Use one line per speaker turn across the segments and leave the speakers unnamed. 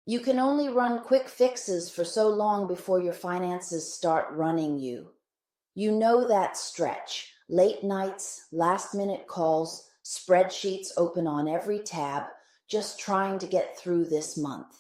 You can only run quick fixes for so long before your finances start running you. You know that stretch. Late nights, last-minute calls, spreadsheets open on every tab, just trying to get through this month.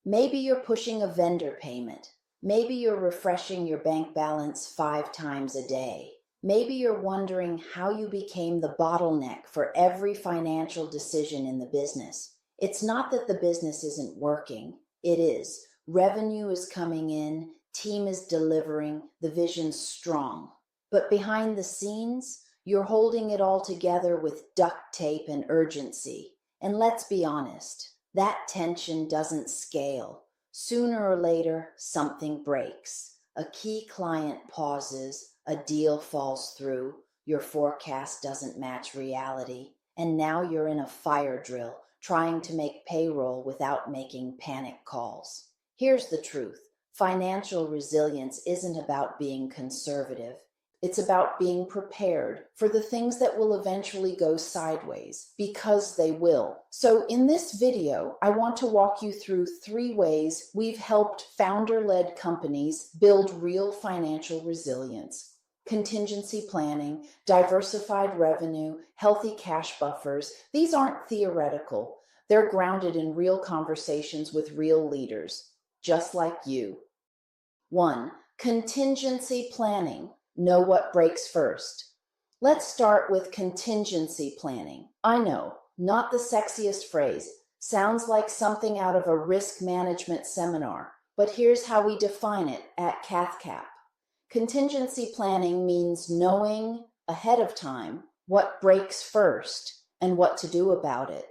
Maybe you're pushing a vendor payment. Maybe you're refreshing your bank balance 5 times a day. Maybe you're wondering how you became the bottleneck for every financial decision in the business. It's not that the business isn't working. It is. Revenue is coming in, team is delivering, the vision's strong. But behind the scenes, you're holding it all together with duct tape and urgency. And let's be honest, that tension doesn't scale. Sooner or later, something breaks. A key client pauses, a deal falls through, your forecast doesn't match reality, and now you're in a fire drill, trying to make payroll without making panic calls. Here's the truth. Financial resilience isn't about being conservative. It's about being prepared for the things that will eventually go sideways, because they will. So in this video, I want to walk you through 3 ways we've helped founder-led companies build real financial resilience. Contingency planning, diversified revenue, healthy cash buffers. These aren't theoretical. They're grounded in real conversations with real leaders, just like you. 1. Contingency planning. Know what breaks first. Let's start with contingency planning. I know, not the sexiest phrase. Sounds like something out of a risk management seminar. But here's how we define it at Cathcap. Contingency planning means knowing ahead of time what breaks first and what to do about it.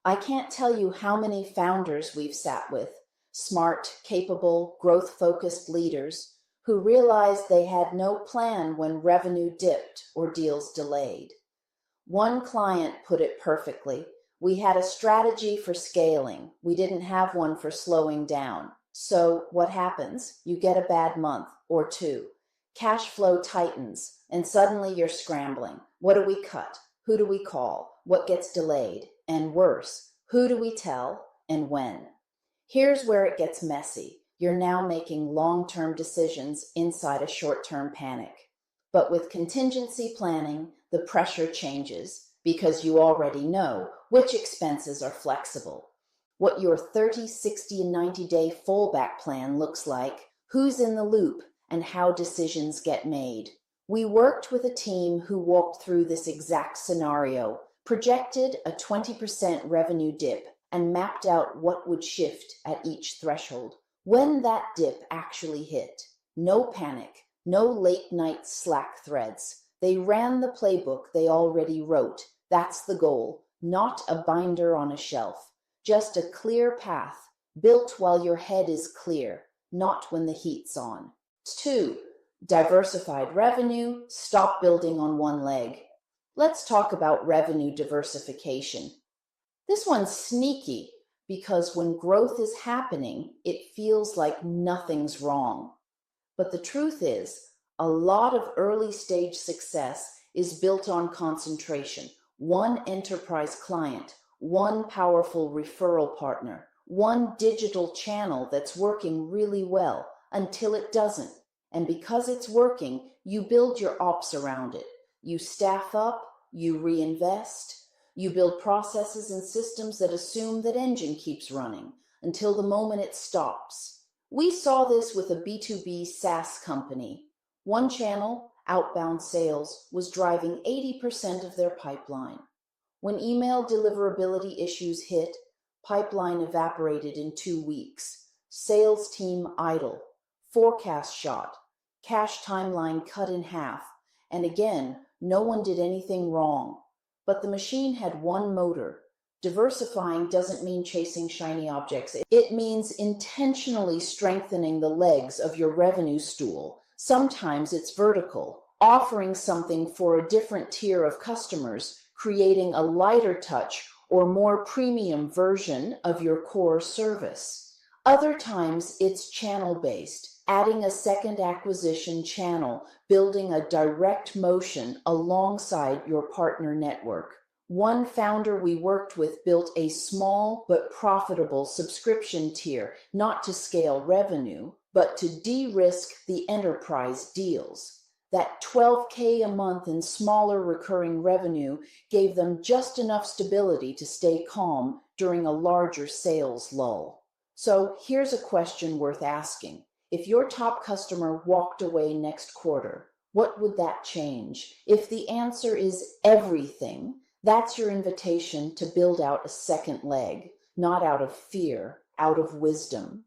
I can't tell you how many founders we've sat with, smart, capable, growth-focused leaders who realized they had no plan when revenue dipped or deals delayed. One client put it perfectly. We had a strategy for scaling. We didn't have one for slowing down. So what happens? You get a bad month or 2. Cash flow tightens, and suddenly you're scrambling. What do we cut? Who do we call? What gets delayed? And worse, who do we tell and when? Here's where it gets messy. You're now making long-term decisions inside a short-term panic. But with contingency planning, the pressure changes because you already know which expenses are flexible, what your 30, 60, and 90-day fallback plan looks like, who's in the loop, and how decisions get made. We worked with a team who walked through this exact scenario, projected a 20% revenue dip, and mapped out what would shift at each threshold. When that dip actually hit, no panic, no late night Slack threads. They ran the playbook they already wrote. That's the goal, not a binder on a shelf. Just a clear path, built while your head is clear, not when the heat's on. 2. Diversified revenue, stop building on one leg. Let's talk about revenue diversification. This one's sneaky because when growth is happening, it feels like nothing's wrong. But the truth is, a lot of early stage success is built on concentration. One enterprise client, one powerful referral partner, one digital channel that's working really well until it doesn't. And because it's working, you build your ops around it. You staff up, you reinvest, you build processes and systems that assume that engine keeps running until the moment it stops. We saw this with a B2B SaaS company. One channel, outbound sales, was driving 80% of their pipeline. When email deliverability issues hit, pipeline evaporated in 2 weeks. Sales team idle, forecast shot, cash timeline cut in half, and again, no one did anything wrong. But the machine had one motor. Diversifying doesn't mean chasing shiny objects. It means intentionally strengthening the legs of your revenue stool. Sometimes it's vertical, offering something for a different tier of customers, creating a lighter touch or more premium version of your core service. Other times it's channel-based, adding a second acquisition channel, building a direct motion alongside your partner network. One founder we worked with built a small but profitable subscription tier, not to scale revenue, but to de-risk the enterprise deals. That $12K a month in smaller recurring revenue gave them just enough stability to stay calm during a larger sales lull. So here's a question worth asking. If your top customer walked away next quarter, what would that change? If the answer is everything, that's your invitation to build out a second leg, not out of fear, out of wisdom.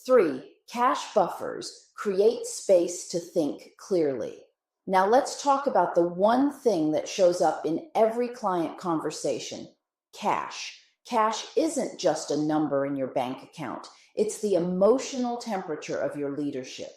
3. Cash buffers create space to think clearly. Now let's talk about the one thing that shows up in every client conversation: cash. Cash isn't just a number in your bank account. It's the emotional temperature of your leadership.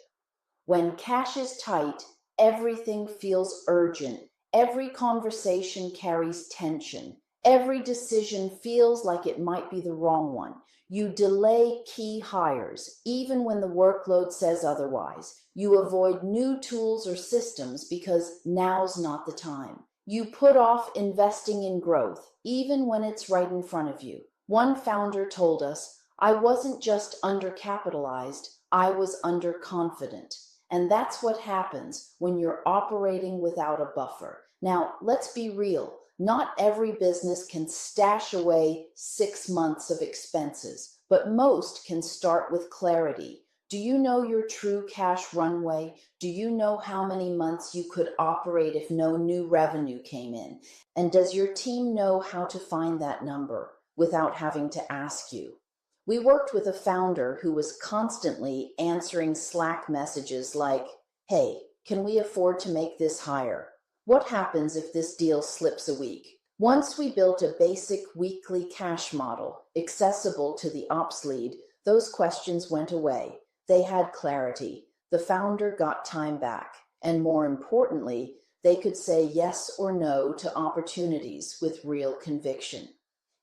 When cash is tight, everything feels urgent. Every conversation carries tension. Every decision feels like it might be the wrong one. You delay key hires, even when the workload says otherwise. You avoid new tools or systems because now's not the time. You put off investing in growth, even when it's right in front of you. One founder told us, "I wasn't just undercapitalized, I was underconfident." And that's what happens when you're operating without a buffer. Now, let's be real. Not every business can stash away 6 months of expenses, but most can start with clarity. Do you know your true cash runway? Do you know how many months you could operate if no new revenue came in? And does your team know how to find that number without having to ask you? We worked with a founder who was constantly answering Slack messages like, "Hey, can we afford to make this higher? What happens if this deal slips a week?" Once we built a basic weekly cash model, accessible to the ops lead, those questions went away. They had clarity. The founder got time back. And more importantly, they could say yes or no to opportunities with real conviction.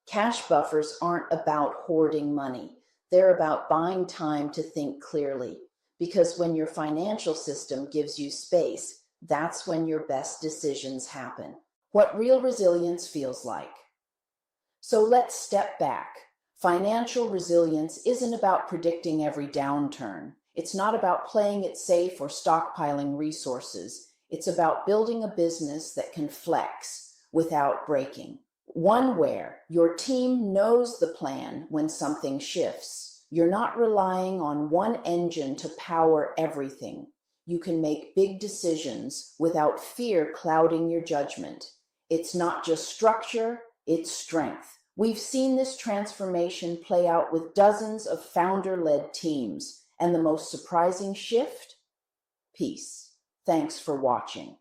Cash buffers aren't about hoarding money. They're about buying time to think clearly. Because when your financial system gives you space, that's when your best decisions happen. What real resilience feels like. So let's step back. Financial resilience isn't about predicting every downturn. It's not about playing it safe or stockpiling resources. It's about building a business that can flex without breaking. One where your team knows the plan when something shifts. You're not relying on one engine to power everything. You can make big decisions without fear clouding your judgment. It's not just structure, it's strength. We've seen this transformation play out with dozens of founder-led teams. And the most surprising shift? Peace. Thanks for watching.